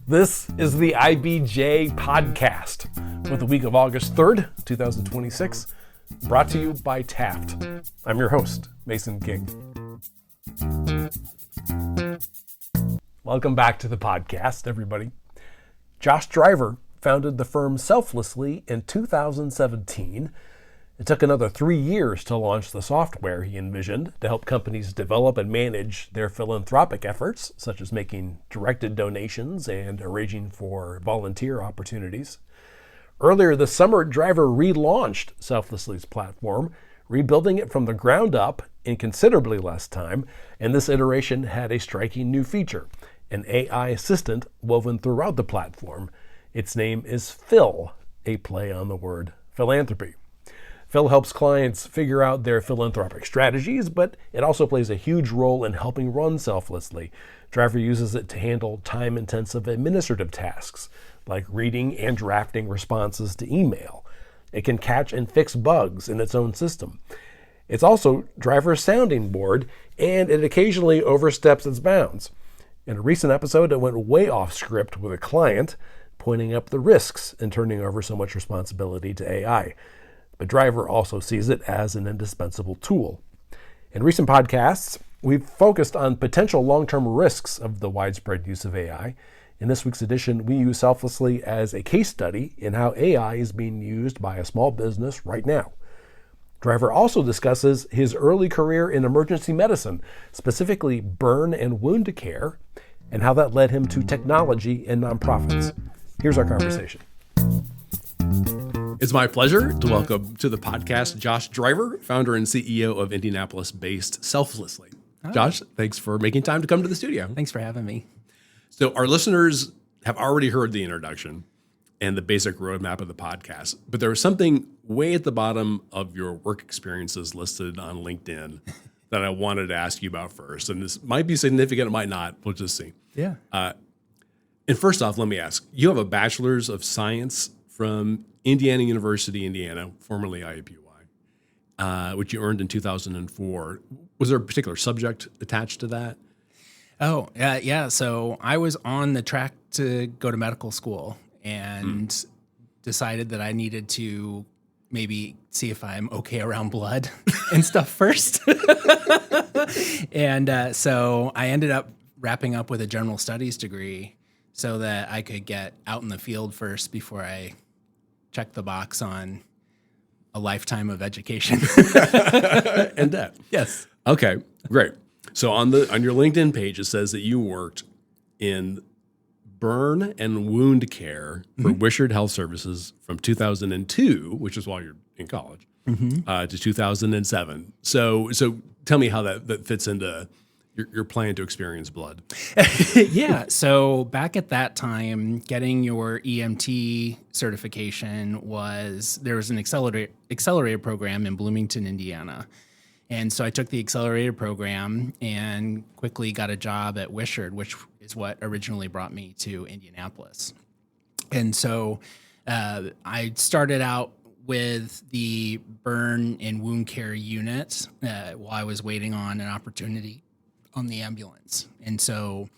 This is the IBJ Podcast for the week of August 3rd, 2026, brought to you by Taft. I'm your host, Mason King. Welcome back to the podcast, everybody. Josh Driver founded the firm Selflessly in 2017. It took another 3 years to launch the software he envisioned to help companies develop and manage their philanthropic efforts, such as making directed donations and arranging for volunteer opportunities. Earlier this summer, Driver relaunched Selflessly's platform, rebuilding it from the ground up in considerably less time, and this iteration had a striking new feature, an AI assistant woven throughout the platform. Its name is Phil, a play on the word philanthropy. Phil helps clients figure out their philanthropic strategies, but it also plays a huge role in helping run Selflessly. Driver uses it to handle time-intensive administrative tasks, like reading and drafting responses to email. It can catch and fix bugs in its own system. It's also Driver's sounding board, and it occasionally oversteps its bounds. In a recent episode, it went way off script with a client, pointing up the risks in turning over so much responsibility to AI. But Driver also sees it as an indispensable tool. In recent podcasts, we've focused on potential long-term risks of the widespread use of AI. In this week's edition, we use Selflessly as a case study in how AI is being used by a small business right now. Driver also discusses his early career in emergency medicine, specifically burn and wound care, and how that led him to technology and nonprofits. Here's our conversation. It's my pleasure to welcome to the podcast Josh Driver, founder and CEO of Indianapolis-based Selflessly. Oh. Josh, thanks for making time to come to the studio. Thanks for having me. So our listeners have already heard the introduction and the basic roadmap of the podcast, but there was something way at the bottom of your work experiences listed on LinkedIn that I wanted to ask you about first. And this might be significant, it might not. We'll just see. Yeah. And first off, let me ask, you have a bachelor's of science from Indiana University, Indiana, formerly IBJ, which you earned in 2004. Was there a particular subject attached to that? Oh, yeah. So I was on the track to go to medical school and decided that I needed to maybe see if I'm okay around blood and stuff first. And so I ended up wrapping up with a general studies degree so that I could get out in the field first before I check the box on a lifetime of education. And that. Yes. Okay, great. So on your LinkedIn page, it says that you worked in burn and wound care for Wishard Health Services from 2002, which is while you're in college, to 2007. So tell me how that fits into your plan to experience blood. Yeah. So back at that time, getting your EMT certification there was an accelerated program in Bloomington, Indiana. And so I took the accelerated program and quickly got a job at Wishard, which is what originally brought me to Indianapolis. And so I started out with the burn and wound care unit while I was waiting on an opportunity on the ambulance. And so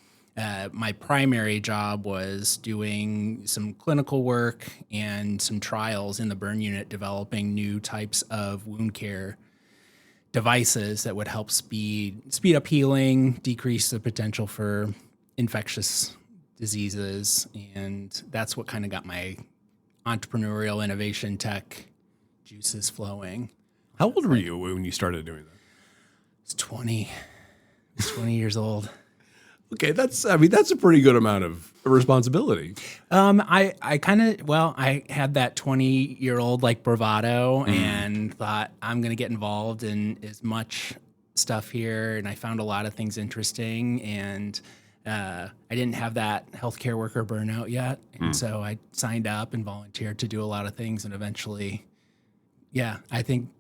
my primary job was doing some clinical work and some trials in the burn unit, developing new types of wound care devices that would help speed up healing, decrease the potential for infectious diseases. And that's what kind of got my entrepreneurial innovation tech juices flowing. How old were you when you started doing that? It's 20 years old. Okay, that's a pretty good amount of responsibility. I had that 20-year-old like bravado and thought I'm going to get involved in as much stuff here. And I found a lot of things interesting, and I didn't have that healthcare worker burnout yet. And so I signed up and volunteered to do a lot of things, and eventually, I think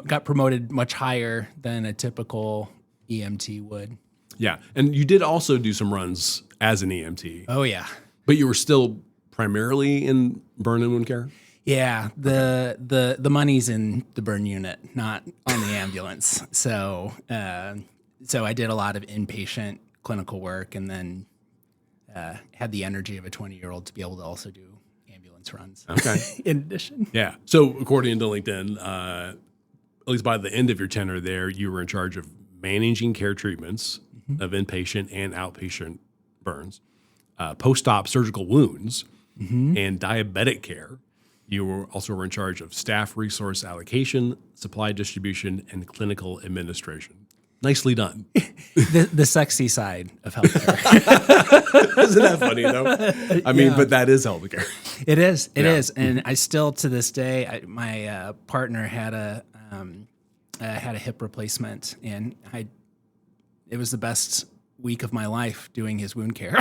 got promoted much higher than a typical EMT would. Yeah, and you did also do some runs as an EMT. Oh, yeah. But you were still primarily in burn and wound care? Yeah, the money's in the burn unit, not on the ambulance. So I did a lot of inpatient clinical work, and then had the energy of a 20-year-old to be able to also do ambulance runs. Okay. In addition. Yeah. So according to LinkedIn, at least by the end of your tenure there, you were in charge of managing care treatments of inpatient and outpatient burns, post-op surgical wounds, and diabetic care. You were also in charge of staff resource allocation, supply distribution, and clinical administration. Nicely done. The sexy side of healthcare. Isn't that funny, though? I mean, but that is healthcare. It is. It is. And I still, to this day, my partner had a hip replacement, and it was the best week of my life doing his wound care.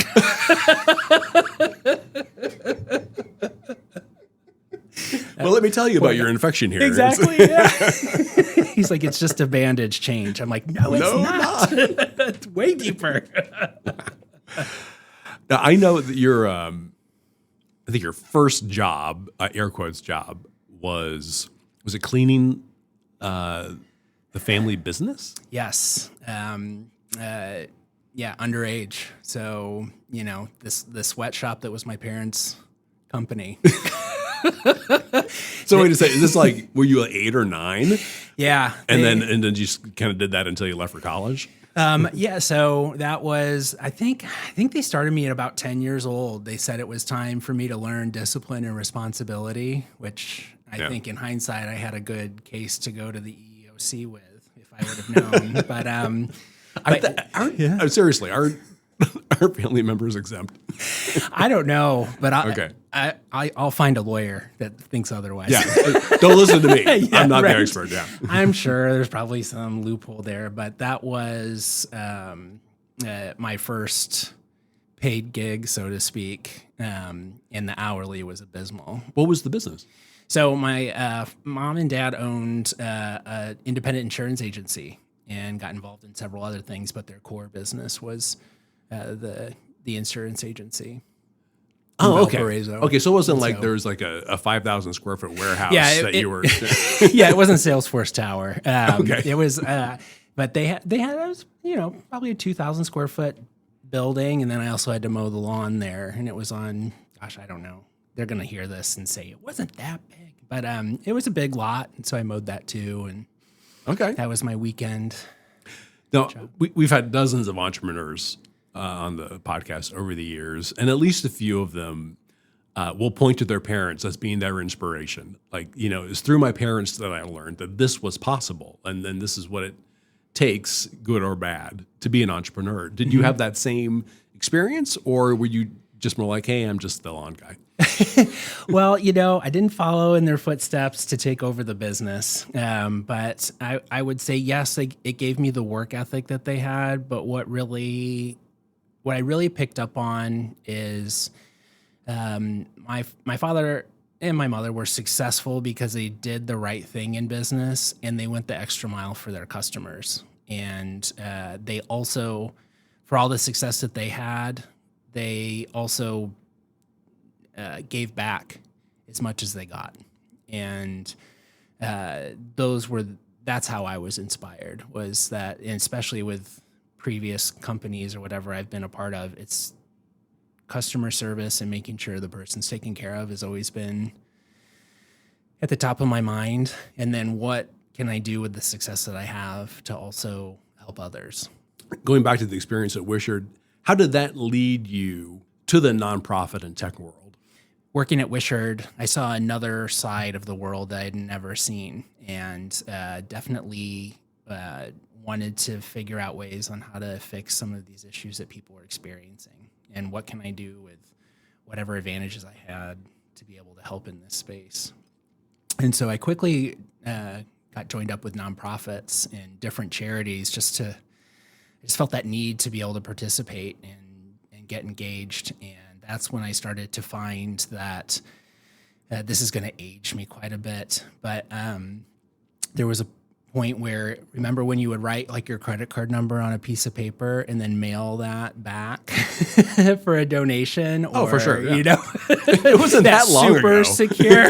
Well, let me tell you about your infection here. Exactly. Yeah. He's like, it's just a bandage change. I'm like, no, it's not. It's way deeper. Now, I know that I think your first job, air quotes job, was it cleaning the family business? Yes. Yeah, underage. So, the sweatshop that was my parents' company. So wait a second, is this like, were you like 8 or 9? Yeah. And then you just kind of did that until you left for college? Yeah, so that was, I think they started me at about 10 years old. They said it was time for me to learn discipline and responsibility, which I think in hindsight, I had a good case to go to the EEOC with if I would have known. But seriously, are family members exempt? I don't know, but I'll find a lawyer that thinks otherwise. Yeah, don't listen to me. Yeah, I'm not right. the expert. Yeah, I'm sure there's probably some loophole there, but that was my first paid gig, so to speak, and the hourly was abysmal. What was the business? So my mom and dad owned an independent insurance agency and got involved in several other things, but their core business was the insurance agency. Oh, okay. Valparaiso. Okay, so it wasn't like there was like a 5,000 square foot warehouse that you were. Yeah, it wasn't Salesforce Tower. Okay. It was, but they had probably a 2,000 square foot building, and then I also had to mow the lawn there, and it was on. Gosh, I don't know. They're gonna hear this and say it wasn't that big, but it was a big lot, and so I mowed that too, and that was my weekend. Now we've had dozens of entrepreneurs on the podcast over the years, and at least a few of them will point to their parents as being their inspiration. Like, it's through my parents that I learned that this was possible, and then this is what it takes, good or bad, to be an entrepreneur. Did you have that same experience, or were you just more like, hey, I'm just the lawn guy? Well, I didn't follow in their footsteps to take over the business. But I would say, yes, it gave me the work ethic that they had. But what I really picked up on is my father and my mother were successful because they did the right thing in business and they went the extra mile for their customers. And they also, for all the success that they had, they also gave back as much as they got. And that's how I was inspired, was that, and especially with previous companies or whatever I've been a part of, it's customer service and making sure the person's taken care of has always been at the top of my mind. And then what can I do with the success that I have to also help others? Going back to the experience at Wishard, how did that lead you to the nonprofit and tech world? Working at Wishard, I saw another side of the world that I'd never seen, and definitely wanted to figure out ways on how to fix some of these issues that people were experiencing, and what can I do with whatever advantages I had to be able to help in this space. And so I quickly got joined up with nonprofits and different charities. I just felt that need to be able to participate and get engaged. And that's when I started to find that this is going to age me quite a bit. But there was a point where, remember when you would write like your credit card number on a piece of paper and then mail that back for a donation? Oh, for sure. Yeah. It wasn't that long super ago. Secure.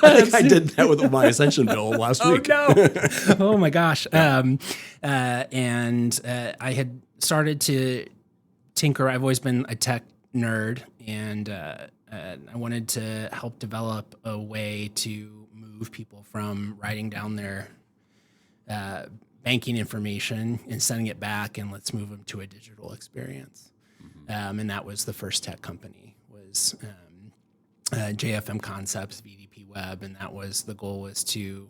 I think I did that with my Ascension bill last week. Oh, no. Oh, my gosh. And I had started to tinker. I've always been a tech nerd, and I wanted to help develop a way to move people from writing down their banking information and sending it back, and let's move them to a digital experience. And that was the first tech company, was JFM Concepts, VDP Web, and that was the goal, was to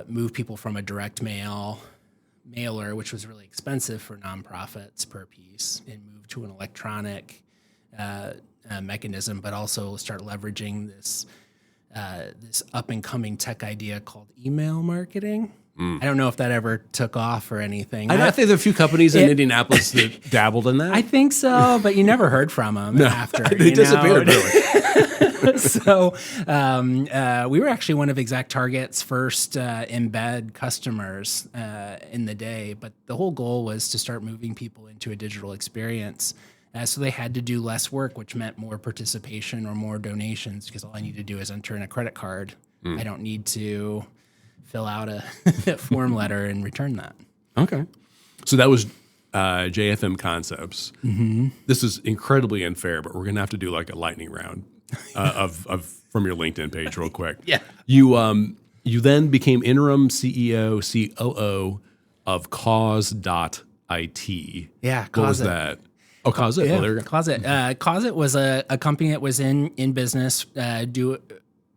move people from a direct mailer, which was really expensive for nonprofits per piece, and move to an electronic mechanism, but also start leveraging this up and coming tech idea called email marketing. I don't know if that ever took off or anything. I think there are a few companies in Indianapolis that dabbled in that. I think so, but you never heard from them after. They disappeared, really. So we were actually one of ExactTarget's first embed customers in the day, but the whole goal was to start moving people into a digital experience. So they had to do less work, which meant more participation or more donations, because all I need to do is enter in a credit card. I don't need to fill out a form letter and return that. Okay. So that was JFM Concepts. This is incredibly unfair, but we're going to have to do like a lightning round of from your LinkedIn page real quick. Yeah. You then became interim CEO, COO of Cause.it. Yeah. What was that? Oh, Cause.it. Yeah. Well, there you go. Cause.it. Cause.it was a company that was in business,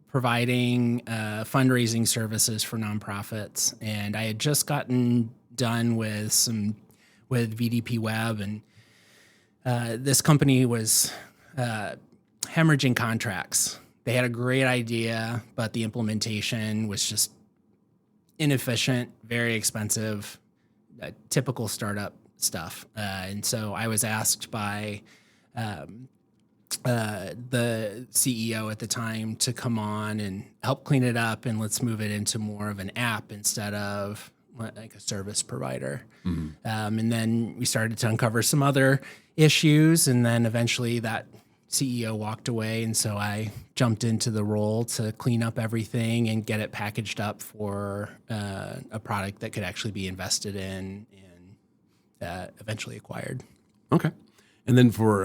providing fundraising services for nonprofits, and I had just gotten done with VDP Web, and this company was hemorrhaging contracts. They had a great idea, but the implementation was just inefficient, very expensive, typical startup stuff. And so I was asked by the CEO at the time to come on and help clean it up, and let's move it into more of an app instead of like a service provider. And then we started to uncover some other issues, and then eventually that CEO walked away, and so I jumped into the role to clean up everything and get it packaged up for a product that could actually be invested in and eventually acquired. Okay. And then for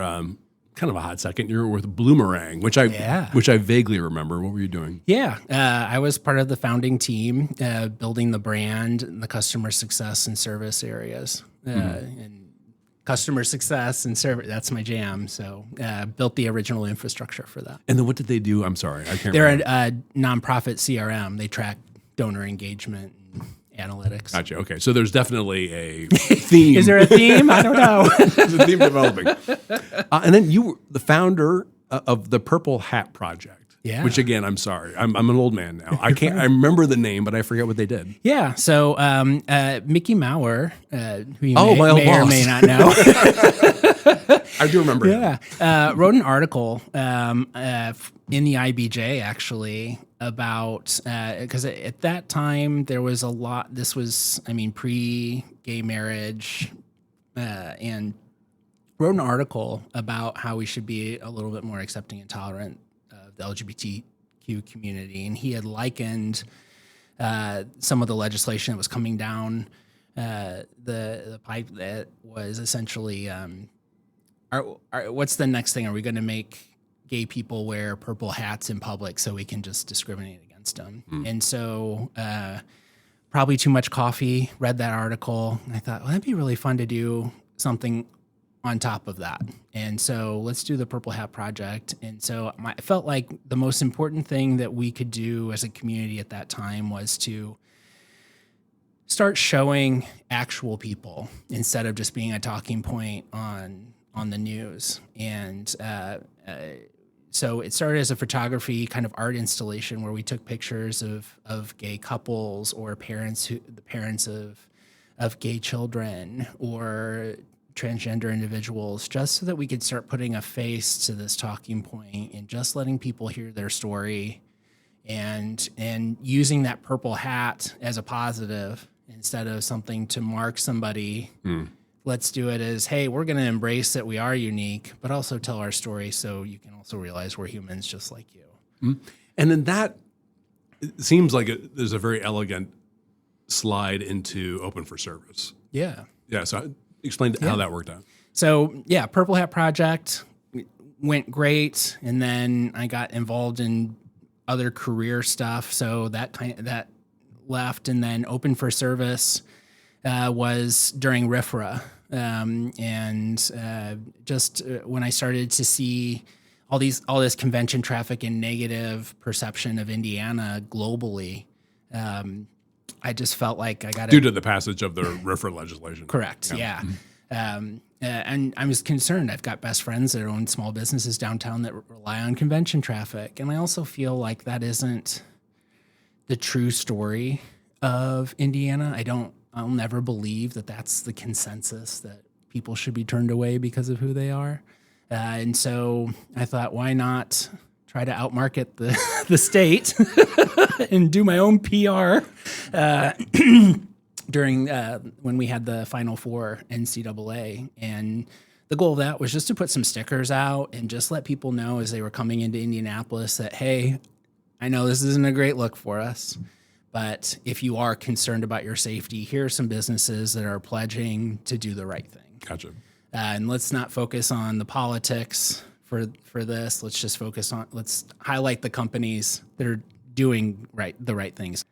kind of a hot second, you were with Bloomerang, which I vaguely remember. What were you doing? Yeah, I was part of the founding team, building the brand, and the customer success and service areas. And customer success and service, that's my jam. So built the original infrastructure for that. And then what did they do? I'm sorry, I can't They're remember. a nonprofit CRM. They track donor engagement and analytics. Gotcha. Okay, so there's definitely a theme. Is there a theme? I don't know. There's a theme developing. And then you were the founder of the Purple Hat Project. Yeah. Which again, I'm sorry, I'm an old man now. I remember the name, but I forget what they did. Yeah. So Mickey Maurer, who you my old may or boss. may not know. I do remember. Yeah. Wrote an article in the IBJ actually about, because at that time there was a lot, this was, pre-gay marriage, and wrote an article about how we should be a little bit more accepting and tolerant of the LGBTQ community. And he had likened some of the legislation that was coming down the pipe that was essentially, what's the next thing? Are we going to make gay people wear purple hats in public so we can just discriminate against them? And so probably too much coffee, read that article, and I thought, well, that'd be really fun to do something on top of that. And so let's do the Purple Hat Project. And so I felt like the most important thing that we could do as a community at that time was to start showing actual people instead of just being a talking point on the news. And so it started as a photography kind of art installation where we took pictures of gay couples or the parents of gay children or transgender individuals, just so that we could start putting a face to this talking point and just letting people hear their story and using that purple hat as a positive instead of something to mark somebody. Let's do it as, hey, we're going to embrace that we are unique, but also tell our story so you can also realize we're humans just like you. And then that seems like there's a very elegant slide into open for service. Yeah. Yeah, so explain how that worked out. So, yeah, Purple Hat Project, went great. And then I got involved in other career stuff. So that left, and then Open for Service was during RIFRA. Just when I started to see all this convention traffic and negative perception of Indiana globally, I just felt like I got due to the passage of the RIFRA legislation. Correct. Yeah. And I was concerned. I've got best friends that own small businesses downtown that rely on convention traffic. And I also feel like that isn't the true story of Indiana. I'll never believe that that's the consensus, that people should be turned away because of who they are. And so I thought, why not try to outmarket the state and do my own PR during when we had the Final Four NCAA. And the goal of that was just to put some stickers out and just let people know as they were coming into Indianapolis that, hey, I know this isn't a great look for us, but if you are concerned about your safety, here are some businesses that are pledging to do the right thing. Gotcha. And let's not focus on the politics for this. Let's highlight the companies that are doing the right things.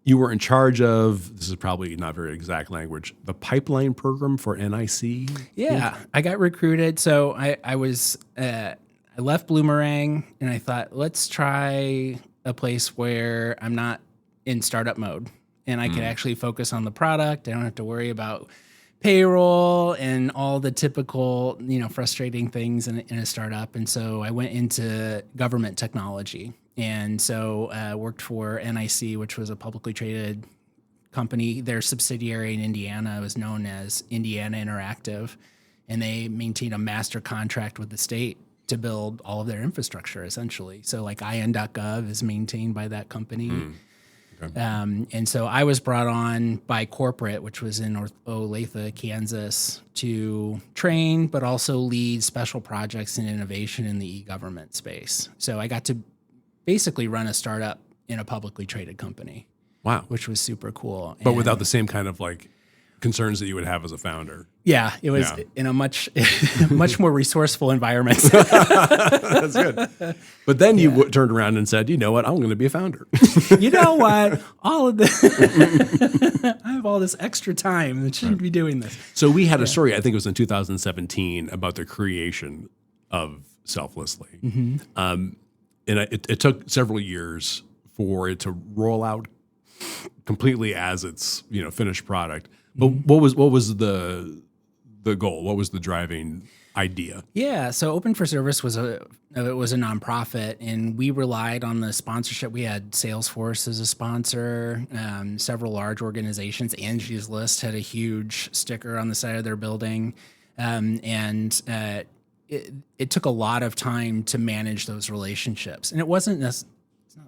You were in charge of, this is probably not very exact language, the pipeline program for NIC? Yeah, I got recruited. So I left Bloomerang and I thought, let's try a place where I'm not in startup mode and I could actually focus on the product. I don't have to worry about payroll and all the typical, frustrating things in a startup. And so I went into government technology. And so worked for NIC, which was a publicly traded company. Their subsidiary in Indiana was known as Indiana Interactive, and they maintained a master contract with the state to build all of their infrastructure, essentially. So like IN.gov is maintained by that company. Okay. And so I was brought on by corporate, which was in Olathe, Kansas, to train, but also lead special projects and innovation in the e-government space. So I got to basically run a startup in a publicly traded company. Wow. Which was super cool. But without the same kind of concerns that you would have as a founder. Yeah, it was in a much more resourceful environment. That's good. But then you turned around and said, you know what, I'm going to be a founder. You know what? All of this, I have all this extra time that shouldn't be doing this. So we had a story, I think it was in 2017, about the creation of Selflessly. Mm-hmm. And it took several years for it to roll out completely as its finished product. But what was the goal? What was the driving idea? Yeah, so Open for Service was a nonprofit, and we relied on the sponsorship. We had Salesforce as a sponsor, several large organizations. Angie's List had a huge sticker on the side of their building, It took a lot of time to manage those relationships. And it's not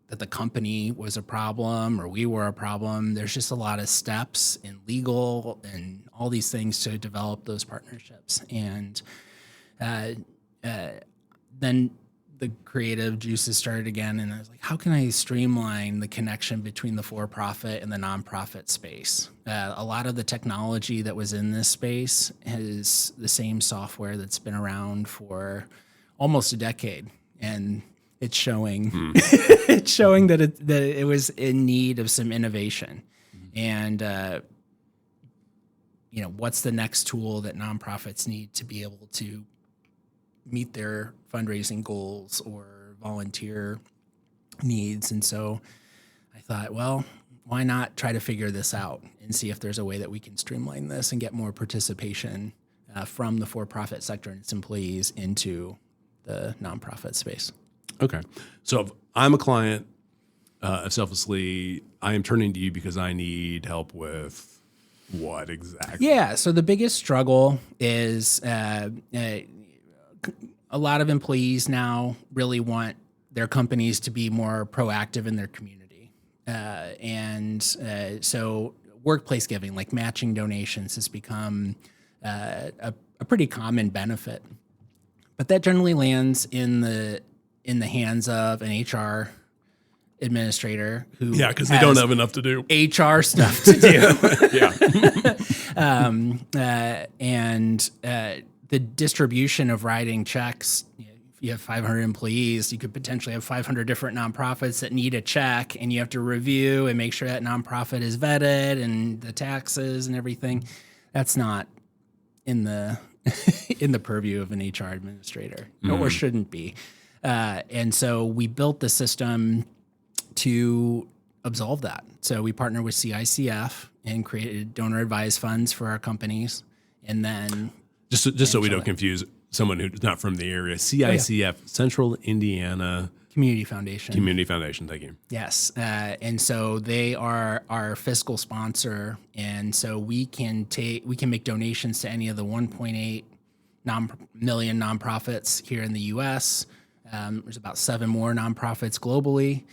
that the company was a problem or we were a problem. There's just a lot of steps in legal and all these things to develop those partnerships. And then the creative juices started again. And I was like, how can I streamline the connection between the for-profit and the nonprofit space? A lot of the technology that was in this space is the same software that's been around for almost a decade. And it's showing, it's showing that it was in need of some innovation. And, what's the next tool that nonprofits need to be able to meet their fundraising goals or volunteer needs? And so I thought, well, why not try to figure this out and see if there's a way that we can streamline this and get more participation from the for-profit sector and its employees into the nonprofit space. Okay. So if I'm a client of Selflessly, I am turning to you because I need help with what exactly? Yeah. So the biggest struggle is a lot of employees now really want their companies to be more proactive in their community. So workplace giving, like matching donations, has become a pretty common benefit. But that generally lands in the hands of an HR administrator who because they don't have enough to do HR stuff to do. the distribution of writing checks, if you have 500 employees, you could potentially have 500 different nonprofits that need a check, and you have to review and make sure that nonprofit is vetted and the taxes and everything. That's not in the in the purview of an HR administrator, or shouldn't be. And so we built the system to absolve that. So we partnered with CICF and created donor advised funds for our companies. And then just so we don't confuse someone who's not from the area, CICF, Central Indiana Community Foundation. Community Foundation, thank you. Yes. And so they are our fiscal sponsor. And so we can make donations to any of the 1.8 million nonprofits here in the U.S. There's about 7 more nonprofits globally.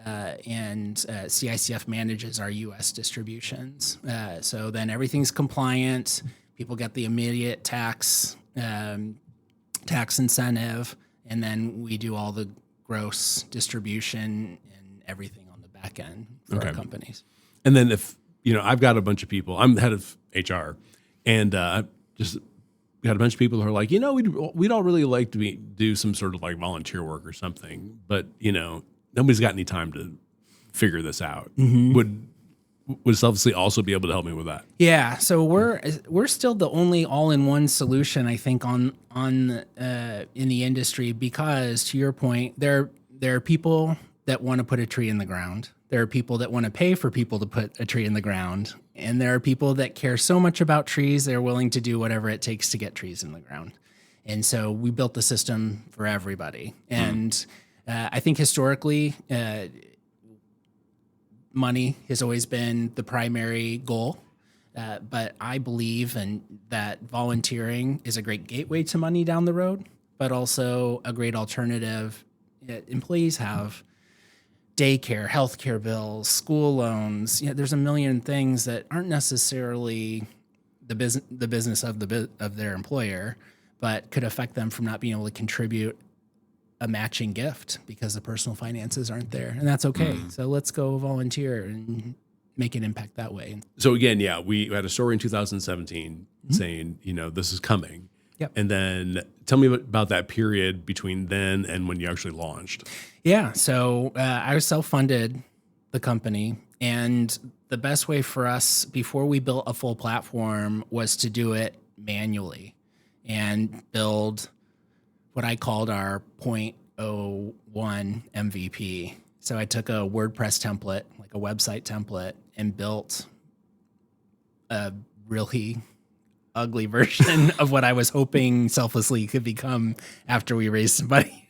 And CICF manages our U.S. distributions. So then everything's compliant. People get the immediate tax incentive, and then we do all the gross distribution and everything on the back end for our companies. And then if, I've got a bunch of people, I'm the head of HR, and just got a bunch of people who are like, we'd all really like to do some sort of like volunteer work or something, but, nobody's got any time to figure this out. Would Selflessly also be able to help me with that? Yeah, so we're still the only all-in-one solution, I think, on in the industry, because to your point, there are people that want to put a tree in the ground. There are people that want to pay for people to put a tree in the ground, and there are people that care so much about trees they're willing to do whatever it takes to get trees in the ground. And so we built the system for everybody. And I think historically, money has always been the primary goal, but I believe that volunteering is a great gateway to money down the road, but also a great alternative. Employees have daycare, healthcare bills, school loans. There's a million things that aren't necessarily the business of their employer, but could affect them from not being able to contribute a matching gift because the personal finances aren't there, and that's okay. So let's go volunteer and make an impact that way. So again, we had a story in 2017 saying, this is coming. Yep. And then tell me about that period between then and when you actually launched. Yeah. So I self-funded the company, and the best way for us before we built a full platform was to do it manually and build what I called our 0.01 MVP. So I took a WordPress template, like a website template, and built a really ugly version of what I was hoping Selflessly could become after we raised some money.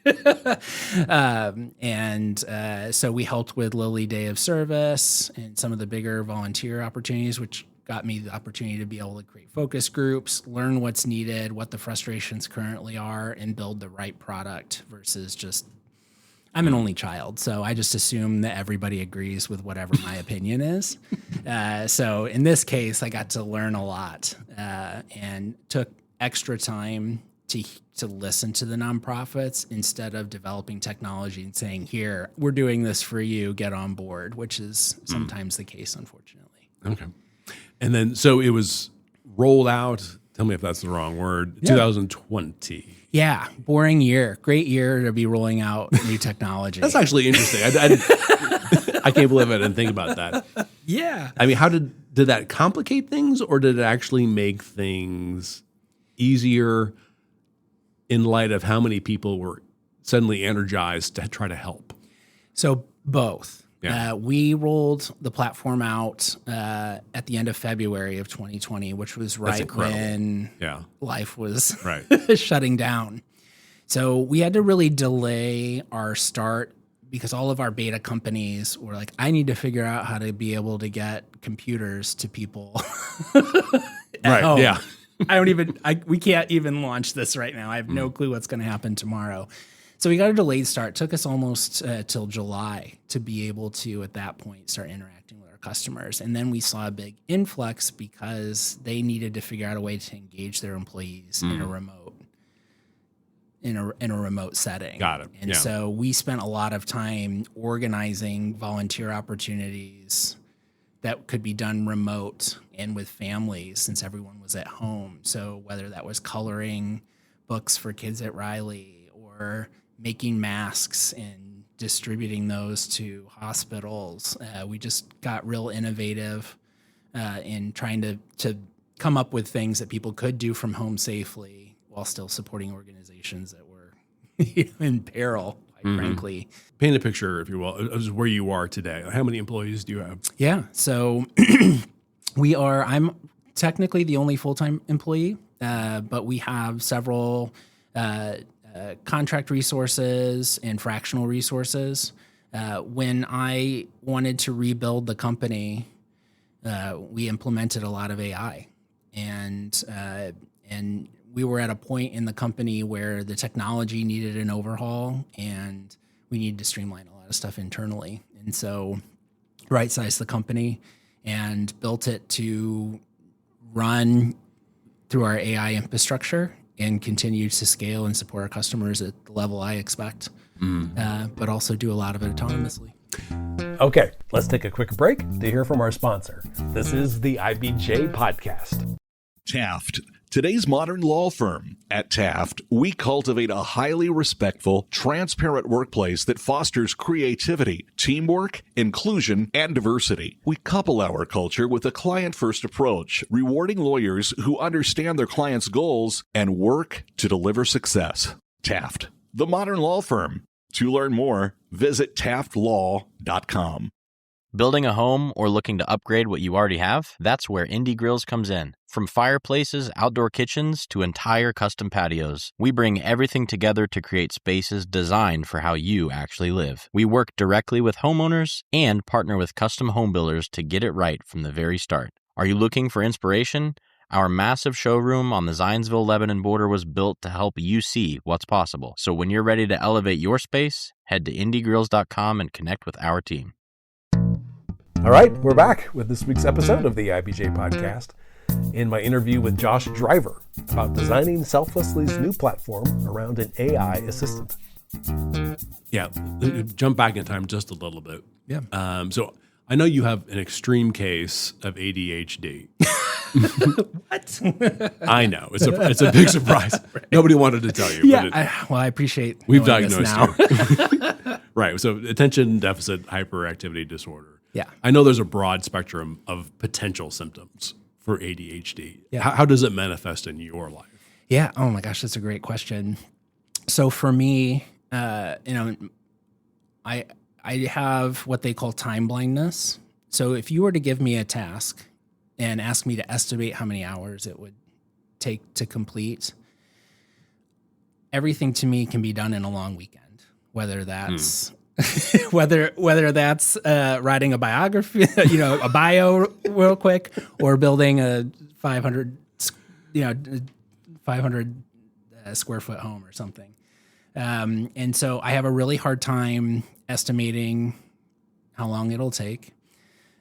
So we helped with Lily Day of Service and some of the bigger volunteer opportunities, which got me the opportunity to be able to create focus groups, learn what's needed, what the frustrations currently are, and build the right product versus just, I'm an only child, so I just assume that everybody agrees with whatever my opinion is. So in this case, I got to learn a lot and took extra time to listen to the nonprofits instead of developing technology and saying, here, we're doing this for you, get on board, which is sometimes the case, unfortunately. Okay. And then, so it was rolled out, tell me if that's the wrong word, 2020. Yeah, boring year. Great year to be rolling out new technology. That's actually interesting. I can't believe I didn't think about that. Yeah. I mean, how did that complicate things, or did it actually make things easier in light of how many people were suddenly energized to try to help? So both. Yeah. We rolled the platform out at the end of February of 2020, which was right when life was shutting down. So we had to really delay our start because all of our beta companies were like, I need to figure out how to be able to get computers to people. Right. Home. Yeah. We can't even launch this right now. I have no clue what's going to happen tomorrow. So we got a delayed start. It took us almost till July to be able to, at that point, start interacting with our customers. And then we saw a big influx because they needed to figure out a way to engage their employees in a remote setting. Got it. And so we spent a lot of time organizing volunteer opportunities, that could be done remote and with families since everyone was at home. So whether that was coloring books for kids at Riley or making masks and distributing those to hospitals, we just got real innovative in trying to come up with things that people could do from home safely while still supporting organizations that were in peril, quite frankly. Paint a picture, if you will, of where you are today. How many employees do you have? Yeah, so I'm technically the only full-time employee, but we have several contract resources and fractional resources. When I wanted to rebuild the company, we implemented a lot of AI, and we were at a point in the company where the technology needed an overhaul, and we needed to streamline a lot of stuff internally. And so right-sized the company and built it to run through our AI infrastructure and continue to scale and support our customers at the level I expect, but also do a lot of it autonomously. Okay, let's take a quick break to hear from our sponsor. This is the IBJ Podcast. Taft, today's modern law firm. At Taft, we cultivate a highly respectful, transparent workplace that fosters creativity, teamwork, inclusion, and diversity. We couple our culture with a client-first approach, rewarding lawyers who understand their clients' goals and work to deliver success. Taft, the modern law firm. To learn more, visit taftlaw.com. Building a home or looking to upgrade what you already have? That's where Indie Grills comes in. From fireplaces, outdoor kitchens, to entire custom patios, we bring everything together to create spaces designed for how you actually live. We work directly with homeowners and partner with custom home builders to get it right from the very start. Are you looking for inspiration? Our massive showroom on the Zionsville-Lebanon border was built to help you see what's possible. So when you're ready to elevate your space, head to indiegrills.com and connect with our team. All right, we're back with this week's episode of the IBJ Podcast. In my interview with Josh Driver about designing Selflessly's new platform around an AI assistant. Yeah, jump back in time just a little bit. Yeah. So I know you have an extreme case of ADHD. What? I know. It's a big surprise. Right. Nobody wanted to tell you. Yeah. I appreciate we've diagnosed now. you. Right. So attention deficit hyperactivity disorder. Yeah. I know there's a broad spectrum of potential symptoms for ADHD. Yeah. How does it manifest in your life? Yeah. Oh my gosh, that's a great question. So for me, I have what they call time blindness. So if you were to give me a task and ask me to estimate how many hours it would take to complete, everything to me can be done in a long weekend, whether that's whether that's writing a biography, a bio real quick, or building a 500 square foot home or something. And so I have a really hard time estimating how long it'll take.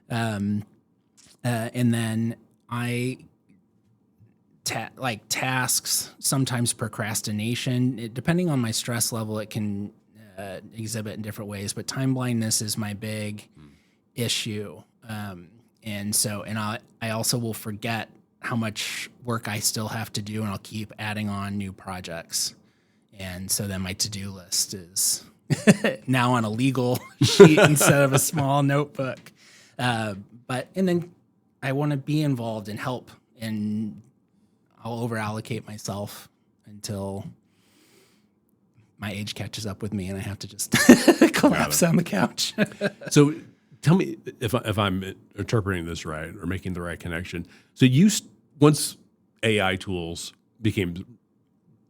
And then tasks, sometimes procrastination, depending on my stress level, it can exhibit in different ways, but time blindness is my big issue. And I also will forget how much work I still have to do, and I'll keep adding on new projects. And so then my to-do list is now on a legal sheet instead of a small notebook. And then I want to be involved and help, and I'll over-allocate myself until my age catches up with me and I have to just collapse on the couch. So tell me if I'm interpreting this right or making the right connection. So once AI tools became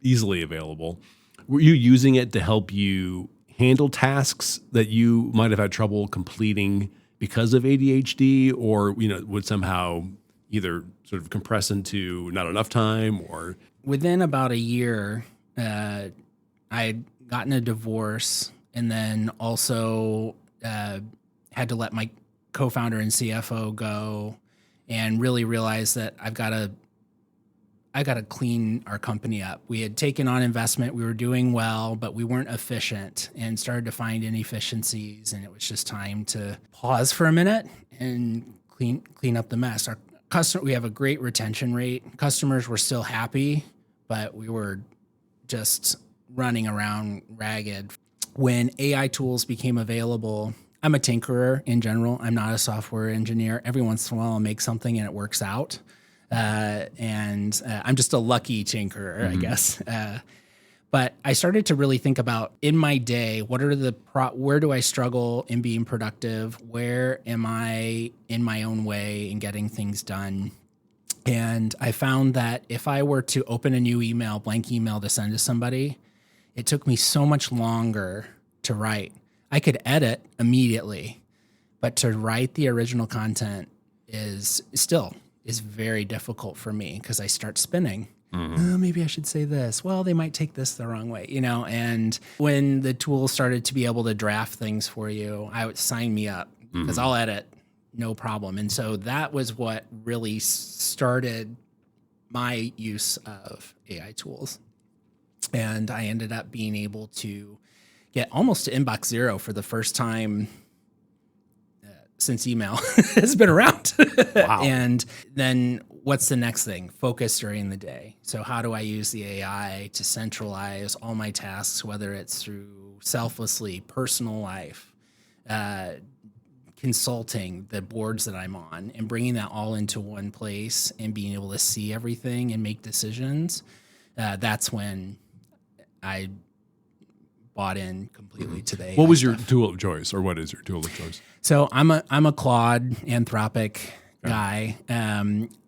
easily available, were you using it to help you handle tasks that you might have had trouble completing because of ADHD, or would somehow either sort of compress into not enough time? Or within about a year, I'd gotten a divorce, and then also had to let my co-founder and CFO go, and really realized that I got to clean our company up. We had taken on investment, we were doing well, but we weren't efficient, and started to find inefficiencies, and it was just time to pause for a minute and clean up the mess. We have a great retention rate. Customers were still happy, but we were just running around ragged. When AI tools became available, I'm a tinkerer in general. I'm not a software engineer. Every once in a while I'll make something and it works out. And I'm just a lucky tinkerer, I guess. But I started to really think about in my day, where do I struggle in being productive? Where am I in my own way in getting things done? And I found that if I were to open a new blank email to send to somebody, it took me so much longer to write. I could edit immediately, but to write the original content is very difficult for me because I start spinning. Oh, maybe I should say this. Well, they might take this the wrong way, and when the tool started to be able to draft things for you, I would sign me up because I'll edit, no problem. And so that was what really started my use of AI tools. And I ended up being able to get almost to inbox zero for the first time since email has been around. Wow. And then what's the next thing? Focus during the day. So how do I use the AI to centralize all my tasks, whether it's through Selflessly, personal life, consulting, the boards that I'm on, and bringing that all into one place and being able to see everything and make decisions. That's when I bought in completely to the AI. What was your tool of choice, or what is your tool of choice? So I'm a Claude anthropic guy.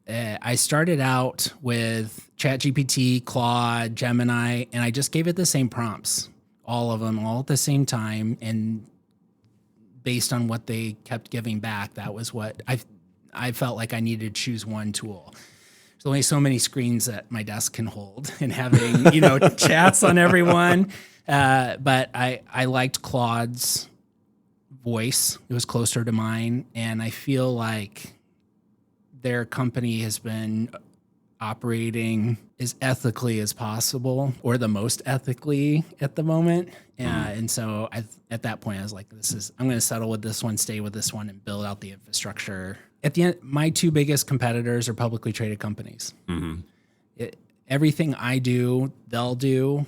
I started out with ChatGPT, Claude, Gemini, and I just gave it the same prompts, all of them, all at the same time. And based on what they kept giving back, that was what I felt like I needed to choose one tool. There's only so many screens that my desk can hold, and having, chats on everyone. But I liked Claude's voice. It was closer to mine. And I feel like their company has been operating as ethically as possible, or the most ethically at the moment. And so at that point, I was like, I'm going to settle with this one, stay with this one, and build out the infrastructure. At the end, my two biggest competitors are publicly traded companies. Everything I do, they'll do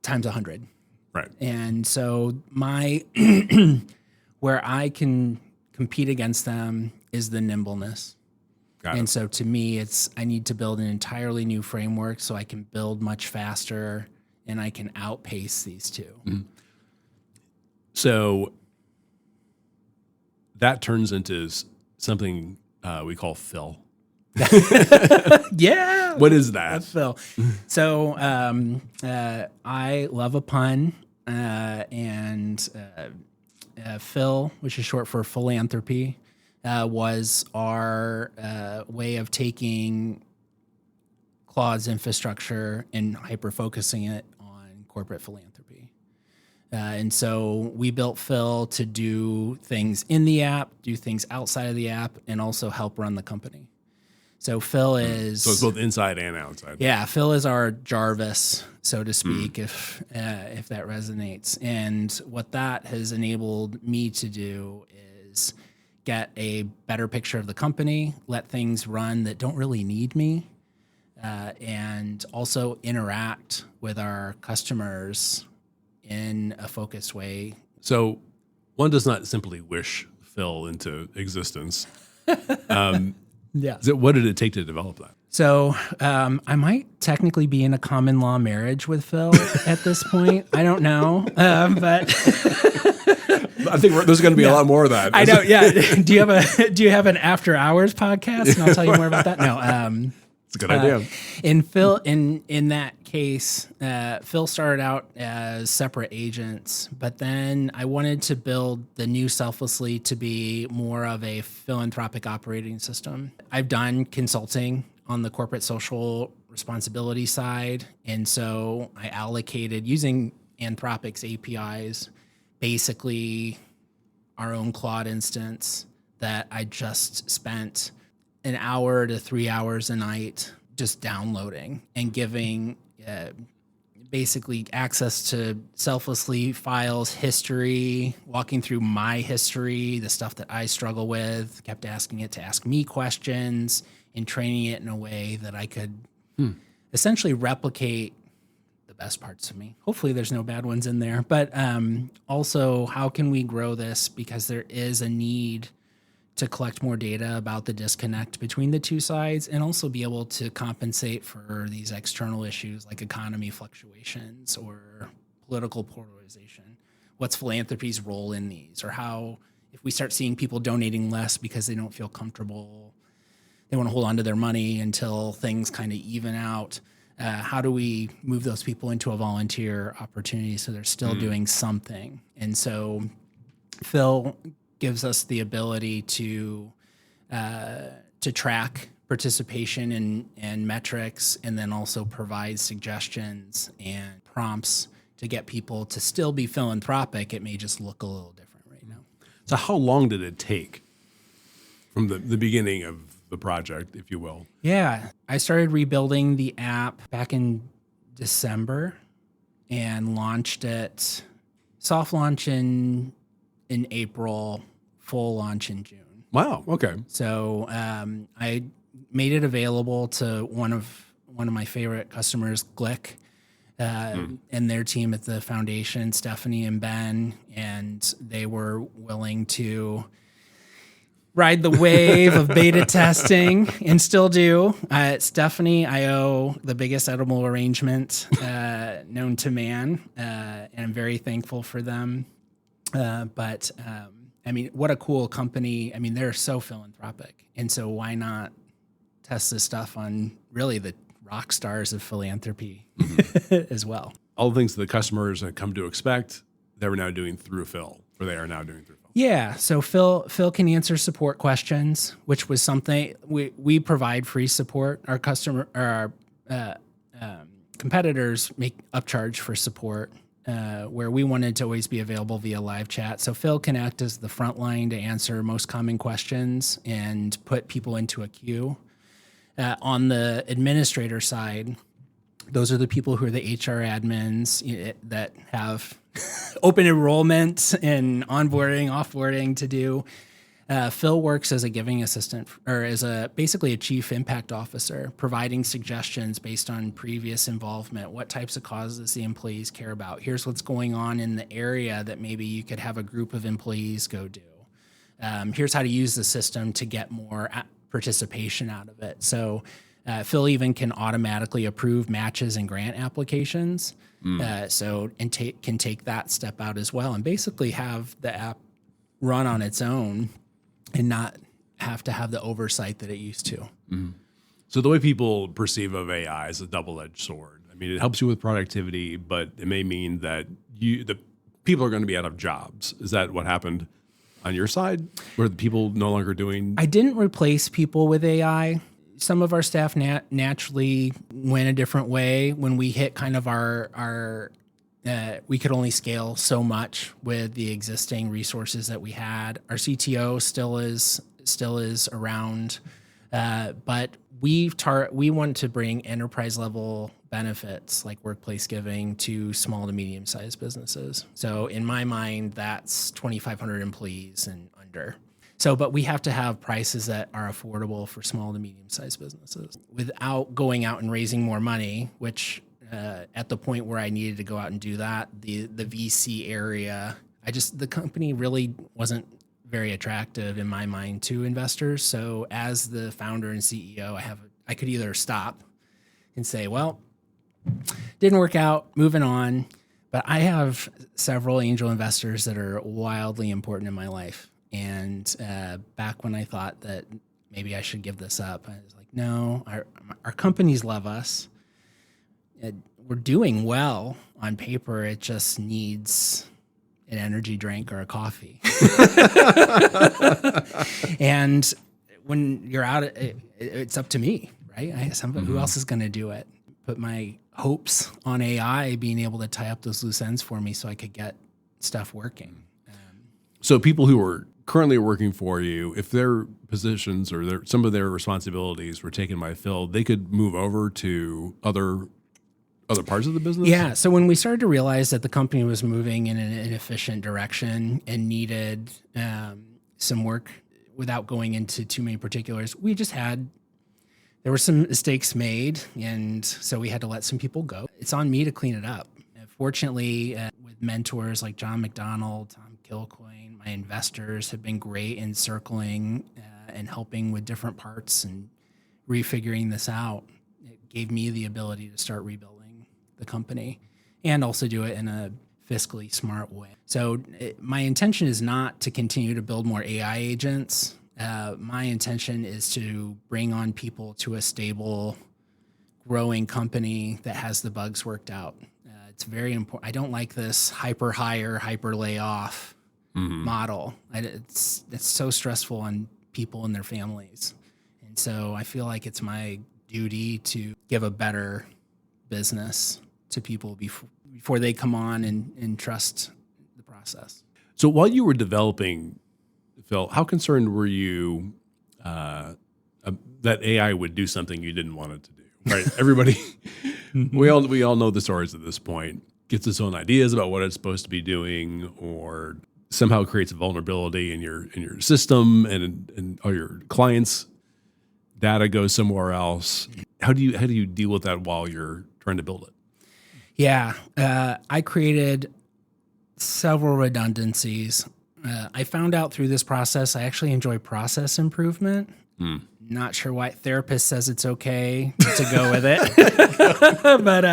times 100. Right. And so where I can compete against them is the nimbleness. And so to me, I need to build an entirely new framework so I can build much faster and I can outpace these two. So that turns into something we call Phil. Yeah. What is that? That's Phil. So I love a pun, and Phil, which is short for philanthropy, was our way of taking Claude's infrastructure and hyper-focusing it on corporate philanthropy. And so we built Phil to do things in the app, do things outside of the app, and also help run the company. So Phil is... So it's both inside and outside. Yeah, Phil is our Jarvis, so to speak, if that resonates. And what that has enabled me to do is get a better picture of the company, let things run that don't really need me, and also interact with our customers in a focused way. So one does not simply wish Phil into existence. Yeah. What did it take to develop that? So I might technically be in a common law marriage with Phil at this point. I don't know, but I think there's going to be a lot more of that. I know. Yeah. Do you have an after hours podcast? And I'll tell you more about that. No. It's a good idea. In that case, Phil started out as separate agents, but then I wanted to build the new Selflessly to be more of a philanthropic operating system. I've done consulting on the corporate social responsibility side, and so I allocated using Anthropic's APIs, basically our own Claude instance that I just spent an hour to 3 hours a night just downloading and giving basically access to Selflessly files, history, walking through my history, the stuff that I struggle with, kept asking it to ask me questions and training it in a way that I could essentially replicate the best parts of me. Hopefully there's no bad ones in there, but also how can we grow this? Because there is a need to collect more data about the disconnect between the two sides and also be able to compensate for these external issues like economy fluctuations or political polarization. What's philanthropy's role in these? Or how, if we start seeing people donating less because they don't feel comfortable, they want to hold on to their money until things kind of even out, how do we move those people into a volunteer opportunity so they're still doing something? And so Phil gives us the ability to track participation and metrics, and then also provide suggestions and prompts to get people to still be philanthropic. It may just look a little different right now. So how long did it take from the beginning of the project, if you will? Yeah, I started rebuilding the app back in December and launched it, soft launch in April, full launch in June. Wow. Okay. So I made it available to one of my favorite customers, Glick, and their team at the foundation, Stephanie and Ben, and they were willing to ride the wave of beta testing and still do. Stephanie, I owe the biggest edible arrangement known to man, and I'm very thankful for them. But I mean, what a cool company. I mean, they're so philanthropic. And so why not test this stuff on really the rock stars of philanthropy as well? All the things that the customers have come to expect, they were now doing through Phil, or they are now doing through Phil. Yeah. So Phil can answer support questions, which was something we provide free support. Our competitors make upcharge for support. Where we wanted to always be available via live chat. So Phil can act as the front line to answer most common questions and put people into a queue. On the administrator side, those are the people who are the HR admins that have open enrollment and onboarding, offboarding to do. Phil works as a giving assistant, or as basically a chief impact officer, providing suggestions based on previous involvement. What types of causes the employees care about? Here's what's going on in the area that maybe you could have a group of employees go do. Here's how to use the system to get more participation out of it. So Phil even can automatically approve matches and grant applications. Can take that step out as well, and basically have the app run on its own and not have to have the oversight that it used to. Mm-hmm. So the way people perceive of AI is a double-edged sword. I mean, it helps you with productivity, but it may mean that the people are going to be out of jobs. Is that what happened on your side, where the people no longer doing? I didn't replace people with AI. Some of our staff naturally went a different way. When we hit kind of our we could only scale so much with the existing resources that we had. Our CTO still is around, but we want to bring enterprise level benefits like workplace giving to small to medium sized businesses. So in my mind, that's 2,500 employees and under. So, but we have to have prices that are affordable for small to medium sized businesses without going out and raising more money, which at the point where I needed to go out and do that, the VC area, the company really wasn't very attractive in my mind to investors. So as the founder and CEO, I could either stop and say, well, didn't work out, moving on. But I have several angel investors that are wildly important in my life. And back when I thought that maybe I should give this up, I was like, no, our companies love us. We're doing well on paper. It just needs an energy drink or a coffee. And when you're out, it's up to me, right? Somebody who else is going to do it? Put my hopes on AI being able to tie up those loose ends for me so I could get stuff working. So people who are currently working for you, if their positions or some of their responsibilities were taken by Phil, they could move over to other other parts of the business? Yeah. So when we started to realize that the company was moving in an inefficient direction and needed some work, without going into too many particulars, there were some mistakes made, and so we had to let some people go. It's on me to clean it up. Fortunately, with mentors like John McDonald, Tom Kilcoyne, my investors have been great in circling and helping with different parts and refiguring this out. It gave me the ability to start rebuilding the company and also do it in a fiscally smart way. So my intention is not to continue to build more AI agents. My intention is to bring on people to a stable, growing company that has the bugs worked out. It's very important. I don't like this hyper hire, hyper layoff model. It's so stressful on people and their families. And so I feel like it's my duty to give a better business to people before they come on and trust the process. So while you were developing, Phil, how concerned were you that AI would do something you didn't want it to do? Right, everybody, we all know the stories at this point. Gets its own ideas about what it's supposed to be doing, or somehow creates a vulnerability in your system, and all your clients' data goes somewhere else. How do you deal with that while you're trying to build it? Yeah, I created several redundancies. I found out through this process I actually enjoy process improvement. Not sure why. Therapist says it's okay to go with it, but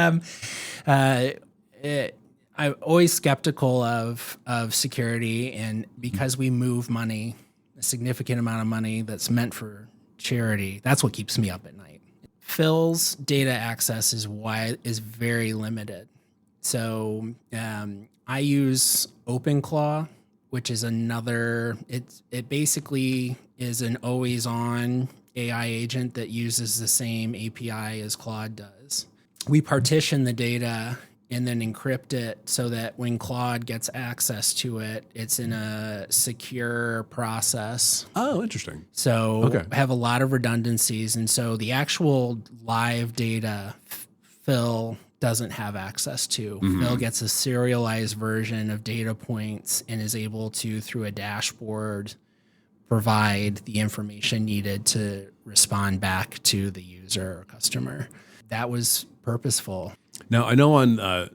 I'm always skeptical of security, and because we move money, a significant amount of money that's meant for charity, that's what keeps me up at night. Phil's data access is very limited, so I use OpenClaw, which is it basically is an always-on AI agent that uses the same API as Claude does. We partition the data and then encrypt it so that when Claude gets access to it, it's in a secure process. Oh, interesting. So I have a lot of redundancies. And so the actual live data, Phil doesn't have access to. Phil gets a serialized version of data points and is able to, through a dashboard, provide the information needed to respond back to the user or customer. That was purposeful. Now, I know on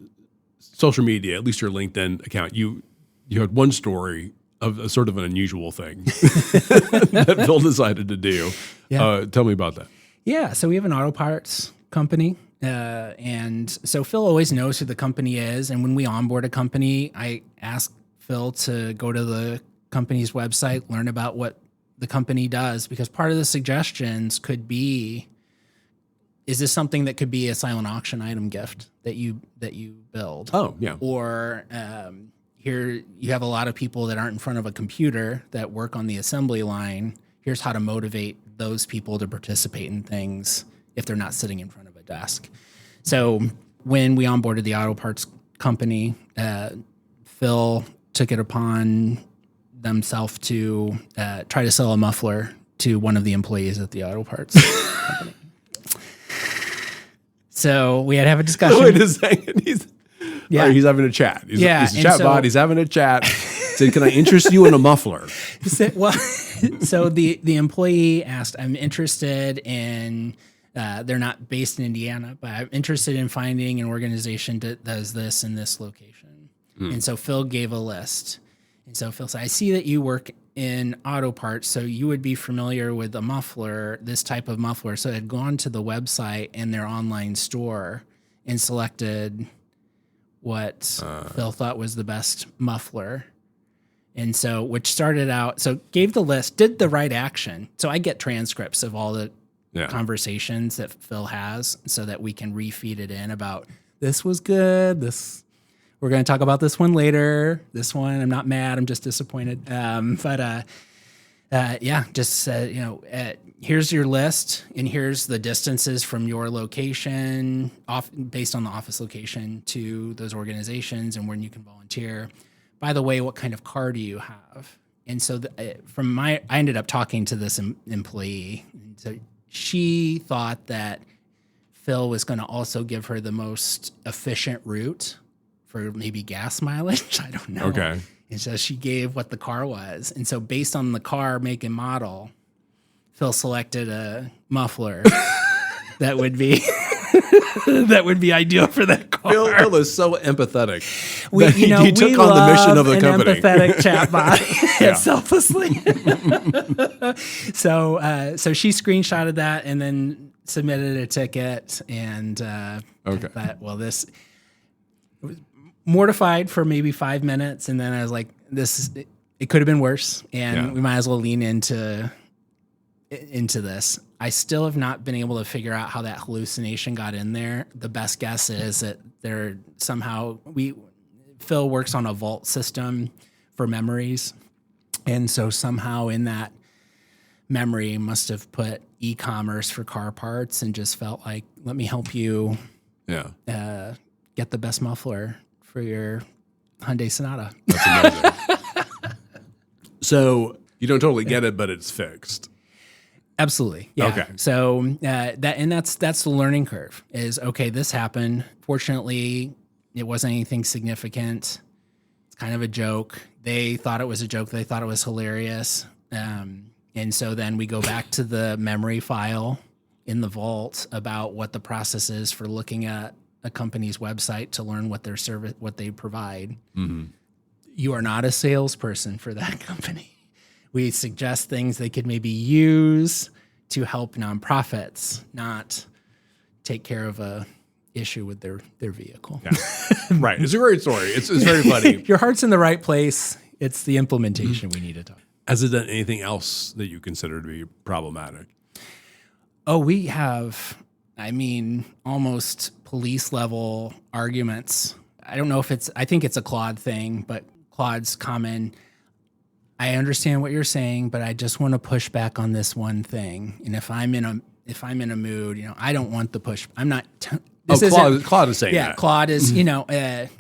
social media, at least your LinkedIn account, you had one story of a sort of an unusual thing that Phil decided to do. Yeah. Tell me about that. Yeah, so we have an auto parts company. And so Phil always knows who the company is. And when we onboard a company, I ask Phil to go to the company's website, learn about what the company does, because part of the suggestions could be, is this something that could be a silent auction item gift that you build? Oh, yeah. Or here you have a lot of people that aren't in front of a computer that work on the assembly line. Here's how to motivate those people to participate in things if they're not sitting in front of a desk. So when we onboarded the auto parts company, Phil took it upon themselves to try to sell a muffler to one of the employees at the auto parts company. So we had to have a discussion. Wait a second. He's having a chat. He's a chat bot. He's having a chat. Said, can I interest you in a muffler? So the employee asked, I'm interested in, they're not based in Indiana, but I'm interested in finding an organization that does this in this location. And so Phil gave a list. And so Phil said, I see that you work in auto parts, so you would be familiar with a muffler, this type of muffler. So I had gone to the website and their online store and selected what Phil thought was the best muffler. And so, which started out, so gave the list, did the right action. So I get transcripts of all the conversations that Phil has so that we can refeed it in about, this was good, we're going to talk about this one later. This one, I'm not mad. I'm just disappointed. Here's your list, and here's the distances from your location, based on the office location, to those organizations and when you can volunteer. By the way, what kind of car do you have? And so I ended up talking to this employee. And so she thought that Phil was going to also give her the most efficient route for maybe gas mileage. I don't know. Okay. And so she gave what the car was. And so based on the car make and model, Phil selected a muffler that would be ideal for that car. Phil is so empathetic. He took on the mission of the company. An empathetic chatbot at Selflessly. So she screenshotted that and then submitted a ticket. And I thought, well, this was mortified for maybe 5 minutes, and then I was like, it could have been worse, and we might as well lean into this. I still have not been able to figure out how that hallucination got in there. The best guess is that Phil works on a vault system for memories, and so somehow in that memory must have put e-commerce for car parts and just felt like, let me help you get the best muffler for your Hyundai Sonata. That's amazing. So you don't totally get it, but it's fixed. Absolutely. Yeah. Okay. So that's the learning curve is, okay, this happened. Fortunately, it wasn't anything significant. It's kind of a joke. They thought it was a joke. They thought it was hilarious. And so then we go back to the memory file in the vault about what the process is for looking at a company's website to learn what their service, what they provide. Mm-hmm. You are not a salesperson for that company. We suggest things they could maybe use to help nonprofits, not take care of a issue with their vehicle. Yeah. Right. It's a great story. It's very funny. Your heart's in the right place. It's the implementation we need to talk. Has it done anything else that you consider to be problematic? Oh, we have, almost police level arguments. I don't know if I think it's a Claude thing, but Claude's common. I understand what you're saying, but I just want to push back on this one thing. And if I'm in a mood, I don't want the push. I'm not. Claude is saying that. Yeah, Claude is.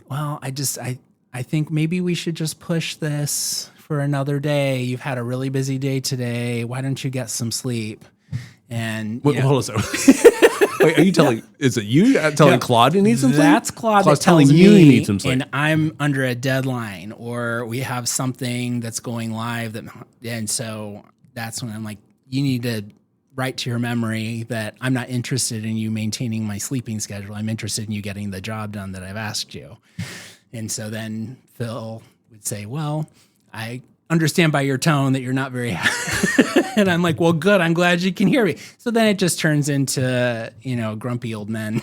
Well, I think maybe we should just push this for another day. You've had a really busy day today. Why don't you get some sleep? And hold on a second. Wait, are you telling? Is it you telling Claude he needs some sleep? That's Claude that telling you he needs some sleep, and I'm under a deadline, or we have something that's going live and so that's when I'm like, you need to write to your memory that I'm not interested in you maintaining my sleeping schedule. I'm interested in you getting the job done that I've asked you. And so then Phil would say, well, I understand by your tone that you're not very happy. And I'm like, well, good. I'm glad you can hear me. So then it just turns into, grumpy old men,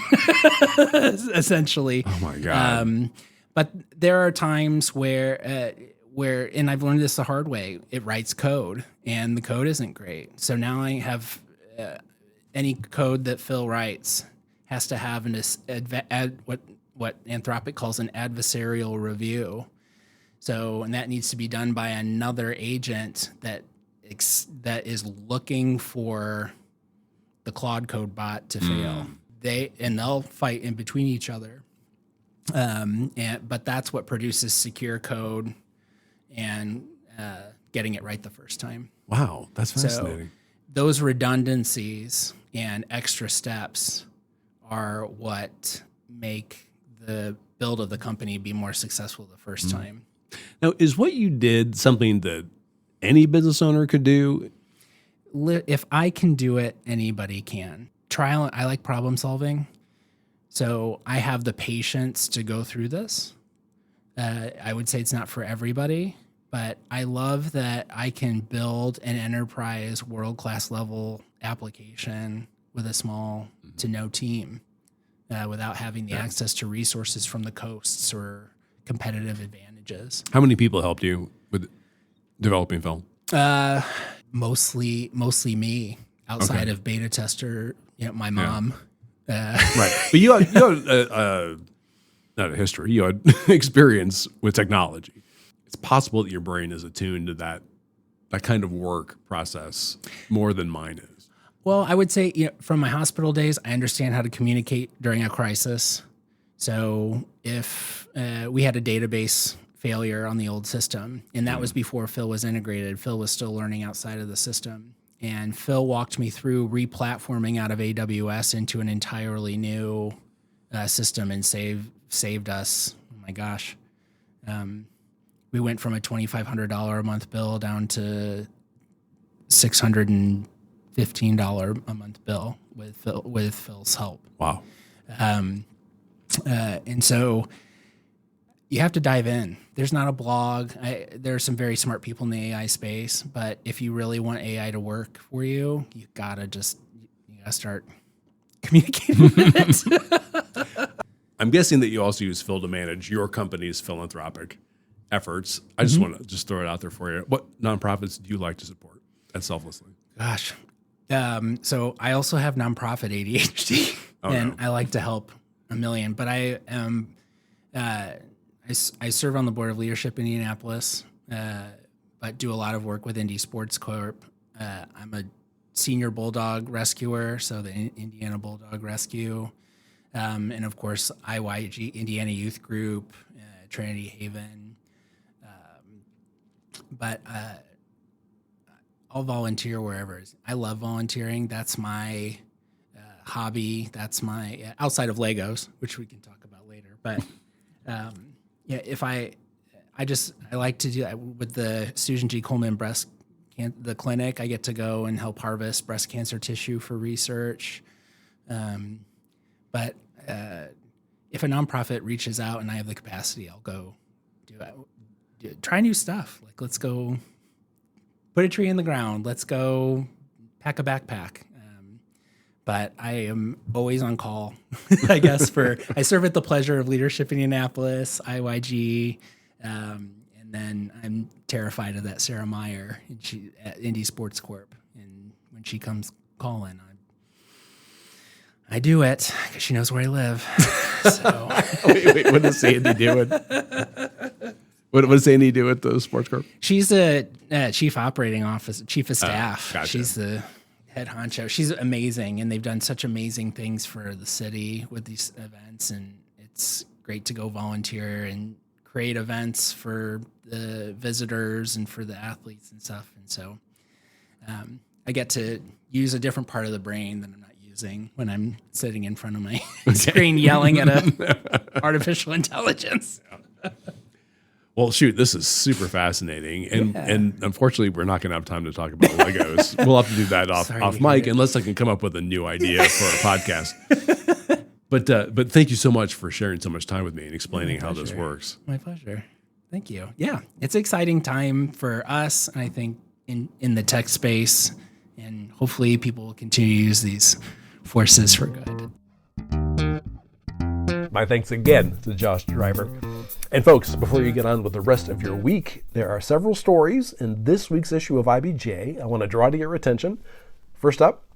essentially. Oh my God. But there are times where, and I've learned this the hard way, it writes code and the code isn't great. So now I have any code that Phil writes has to have what Anthropic calls an adversarial review. So, and that needs to be done by another agent that is looking for the Claude code bot to fail. They'll fight in between each other. But that's what produces secure code and getting it right the first time. Wow, that's fascinating. So those redundancies and extra steps are what make the build of the company be more successful the first time. Now, is what you did something that any business owner could do? If I can do it, anybody can. I like problem solving. So I have the patience to go through this. I would say it's not for everybody, but I love that I can build an enterprise world-class level application with a small to no team without having the access to resources from the coasts or competitive advantages. How many people helped you with developing film? Mostly me, outside of beta tester, my mom. Right. But you had not a history, you had experience with technology. It's possible that your brain is attuned to that kind of work process more than mine is. Well, I would say, from my hospital days, I understand how to communicate during a crisis. So if we had a database failure on the old system, and that was before Phil was integrated, Phil was still learning outside of the system. And Phil walked me through replatforming out of AWS into an entirely new system and saved us. Oh my gosh. We went from a $2,500 a month bill down to $615 a month bill with Phil's help. Wow. And so you have to dive in. There's not a blog. There are some very smart people in the AI space, but if you really want AI to work for you, you gotta start communicating with it. I'm guessing that you also use Phil to manage your company's philanthropic efforts. I just want to throw it out there for you. What nonprofits do you like to support at Selflessly? Gosh. So I also have nonprofit ADHD, I like to help a million, but I am, I serve on the board of leadership in Indianapolis, but do a lot of work with Indy Sports Corp. I'm a senior bulldog rescuer, so the Indiana Bulldog Rescue. And of course, IYG, Indiana Youth Group, Trinity Haven. But I'll volunteer wherever. I love volunteering. That's my hobby. That's my, outside of Legos, which we can talk about later. But yeah, if I like to do that with the Susan G. Komen the clinic. I get to go and help harvest breast cancer tissue for research. But if a nonprofit reaches out and I have the capacity, I'll go do it. Try new stuff. Like, let's go put a tree in the ground. Let's go pack a backpack. But I am always on call, I guess, I serve at the Pleasure of Leadership in Indianapolis, IYG, and then I'm terrified of that Sarah Meyer at Indy Sports Corp. And when she comes calling, I do it because she knows where I live. So wait, what does Sandy do with? What does Sandy do at the Sports Corp? She's the chief operating officer, chief of staff. Gotcha. She's the head honcho. She's amazing, and they've done such amazing things for the city with these events, and it's great to go volunteer and create events for the visitors and for the athletes and stuff. And so I get to use a different part of the brain that I'm not using when I'm sitting in front of my screen yelling at a artificial intelligence. Well, shoot, this is super fascinating. And unfortunately, we're not going to have time to talk about Legos. We'll have to do that off mic, unless I can come up with a new idea for a podcast. But thank you so much for sharing so much time with me and explaining how this works. My pleasure. Thank you. Yeah, it's an exciting time for us, and I think in the tech space, and hopefully people will continue to use these forces for good. My thanks again to Josh Driver. And folks, before you get on with the rest of your week, there are several stories in this week's issue of IBJ I want to draw to your attention. First up,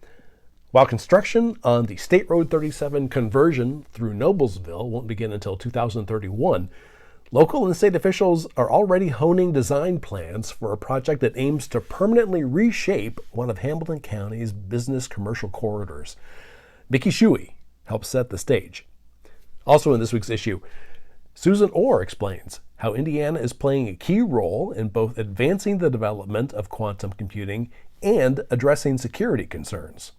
while construction on the State Road 37 conversion through Noblesville won't begin until 2031, local and state officials are already honing design plans for a project that aims to permanently reshape one of Hamilton County's business commercial corridors. Mickey Shuey helps set the stage. Also in this week's issue, Susan Orr explains how Indiana is playing a key role in both advancing the development of quantum computing and addressing security concerns.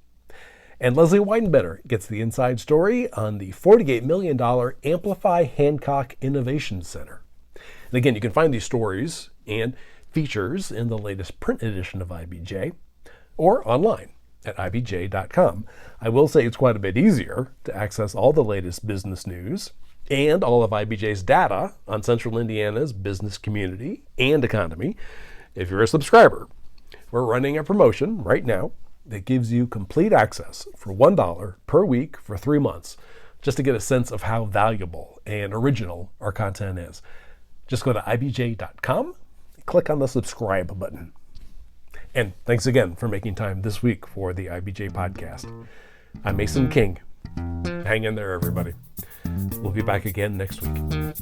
And Leslie Weidenbetter gets the inside story on the $48 million Amplify Hancock Innovation Center. And again, you can find these stories and features in the latest print edition of IBJ or online at IBJ.com. I will say it's quite a bit easier to access all the latest business news and all of IBJ's data on Central Indiana's business community and economy if you're a subscriber. We're running a promotion right now that gives you complete access for $1 per week for 3 months, just to get a sense of how valuable and original our content is. Just go to IBJ.com, click on the subscribe button. And thanks again for making time this week for the IBJ Podcast. I'm Mason King. Hang in there, everybody. We'll be back again next week.